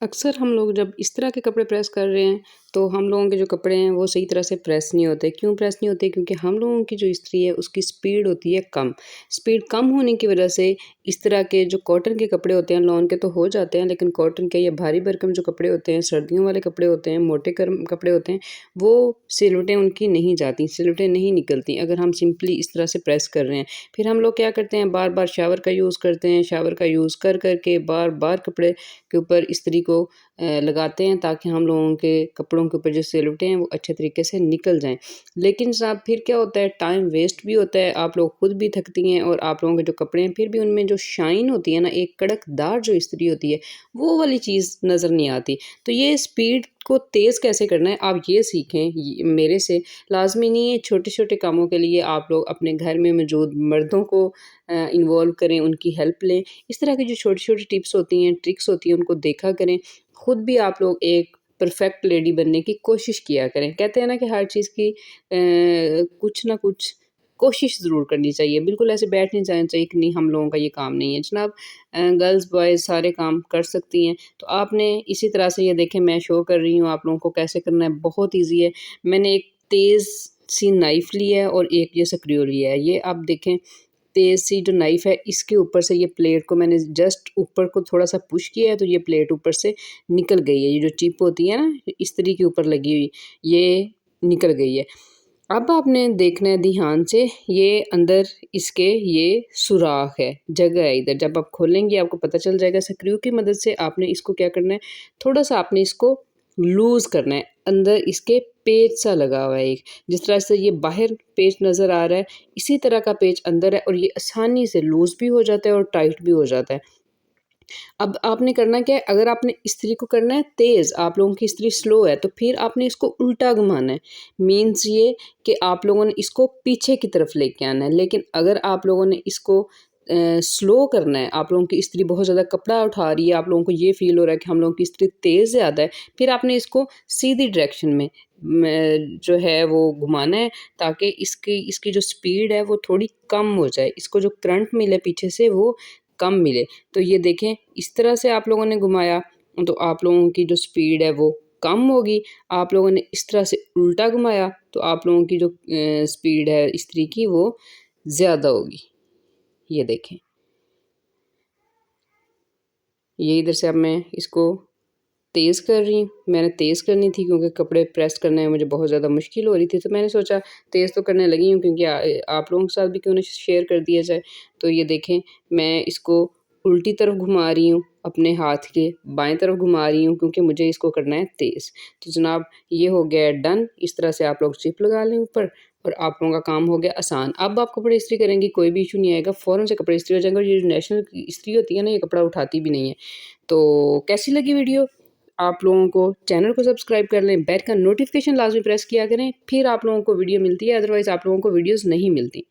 अक्सर हम लोग जब इस तरह के कपड़े प्रेस कर रहे हैं, तो हम लोगों के जो कपड़े हैं वो सही तरह से प्रेस नहीं होते। क्यों प्रेस नहीं होते? क्योंकि हम लोगों की जो इस्त्री है उसकी स्पीड होती है कम। स्पीड कम होने की वजह से इस तरह के जो कॉटन के कपड़े होते हैं, लॉन के तो हो जाते हैं, लेकिन कॉटन के या भारी भरकम जो कपड़े होते हैं, सर्दियों वाले कपड़े होते हैं, मोटे कर्म कपड़े होते हैं, वो सिलवटें उनकी नहीं जाती, सिलवटें नहीं निकलती अगर हम सिंपली इस तरह से प्रेस कर रहे हैं। फिर हम लोग क्या करते हैं, बार-बार शावर का यूज़ करते हैं, शावर का यूज़ कर के बार-बार कपड़े के ऊपर इस्त्री को लगाते हैं, ताकि हम लोगों के कपड़ों के ऊपर जो सिलवटें हैं वो अच्छे तरीके से निकल जाएँ। लेकिन साहब फिर क्या होता है, टाइम वेस्ट भी होता है, आप लोग खुद भी थकती हैं और आप लोगों के जो कपड़े हैं फिर भी उनमें जो शाइन होती है ना, एक कड़कदार जो इस्त्री होती है, वो वाली चीज़ नज़र नहीं आती। तो ये स्पीड को तेज़ कैसे करना है, आप ये सीखें मेरे से। लाज़मी नहीं है, छोटे-छोटे कामों के लिए आप लोग अपने घर में मौजूद मर्दों को इन्वॉल्व करें, उनकी हेल्प लें। इस तरह की जो छोटी-छोटी टिप्स होती हैं, ट्रिक्स होती हैं, उनको देखा करें। खुद भी आप लोग एक परफेक्ट लेडी बनने की कोशिश किया करें। कहते हैं ना कि हर चीज़ की कुछ ना कुछ कोशिश ज़रूर करनी चाहिए। बिल्कुल ऐसे बैठ नहीं जाना चाहिए कि नहीं, हम लोगों का ये काम नहीं है। जनाब, गर्ल्स बॉयज़ सारे काम कर सकती हैं। तो आपने इसी तरह से ये देखें, मैं शो कर रही हूँ आप लोगों को कैसे करना है, बहुत ईज़ी है। मैंने एक तेज़ सी नाइफ़ ली है और एक ये स्क्रू लिया है। ये आप देखें, तेज़ सी जो नाइफ़ है इसके ऊपर से ये प्लेट को मैंने जस्ट ऊपर को थोड़ा-सा पुश किया है, तो ये प्लेट ऊपर से निकल गई है। ये जो चिप होती है ना इस्त्री के ऊपर लगी हुई, ये निकल गई है। अब आपने देखना है ध्यान से, ये अंदर इसके ये सुराख है, जगह है इधर। जब आप खोलेंगे आपको पता चल जाएगा। स्क्रू की मदद से आपने इसको क्या करना है, थोड़ा-सा आपने इसको लूज़ करना है। अंदर इसके पेच सा लगा हुआ है एक, जिस तरह से ये बाहर पेच नज़र आ रहा है, इसी तरह का पेच अंदर है और ये आसानी से लूज़ भी हो जाता है और टाइट भी हो जाता है। अब आपने करना क्या है, अगर आपने इस्त्री को करना है तेज़, आप लोगों की इस्त्री स्लो है, तो फिर आपने इसको उल्टा घुमाना है। मीन्स ये कि आप लोगों ने इसको पीछे की तरफ लेके आना है। लेकिन अगर आप लोगों ने इसको स्लो करना है, आप लोगों की इस्त्री बहुत ज़्यादा कपड़ा उठा रही है, आप लोगों को ये फ़ील हो रहा है कि हम लोगों की इस्त्री तेज़ ज़्यादा है, फिर आपने इसको सीधी डायरेक्शन में जो है वो घुमाना है, ताकि इसकी इसकी जो स्पीड है वो थोड़ी कम हो जाए। इसको जो करंट मिले पीछे से वो कम मिले। तो ये देखें, इस तरह से आप लोगों ने घुमाया तो आप लोगों की जो स्पीड है वो कम होगी। आप लोगों ने इस तरह से उल्टा घुमाया तो आप लोगों की जो स्पीड है इस्त्री की वो ज़्यादा होगी। ये देखें, ये इधर से अब मैं इसको तेज़ कर रही हूँ। मैंने तेज़ करनी थी क्योंकि कपड़े प्रेस करने में मुझे बहुत ज़्यादा मुश्किल हो रही थी, तो मैंने सोचा तेज़ तो करने लगी हूँ क्योंकि आप लोगों के साथ भी क्यों ना शेयर कर दिया जाए। तो ये देखें, मैं इसको उल्टी तरफ घुमा रही हूँ, अपने हाथ के बाएँ तरफ घुमा रही हूँ क्योंकि मुझे इसको करना है तेज़। तो जनाब, ये हो गया है डन। इस तरह से आप लोग ज़िप लगा लें ऊपर और आप लोगों का काम हो गया आसान। अब आप कपड़े इस्त्री करेंगी, कोई भी इश्यू नहीं आएगा, फ़ौरन से कपड़े इस्त्री हो जाएँगे और ये जो नेशनल इस्त्री होती है ना, ये कपड़ा उठाती भी नहीं है। तो कैसी लगी वीडियो? आप लोगों को चैनल को सब्सक्राइब कर लें, बेल का नोटिफ़िकेशन लाज़मी प्रेस किया करें, फिर आप लोगों को वीडियो मिलती है, अदरवाइज़ आप लोगों को वीडियोज़ नहीं मिलती।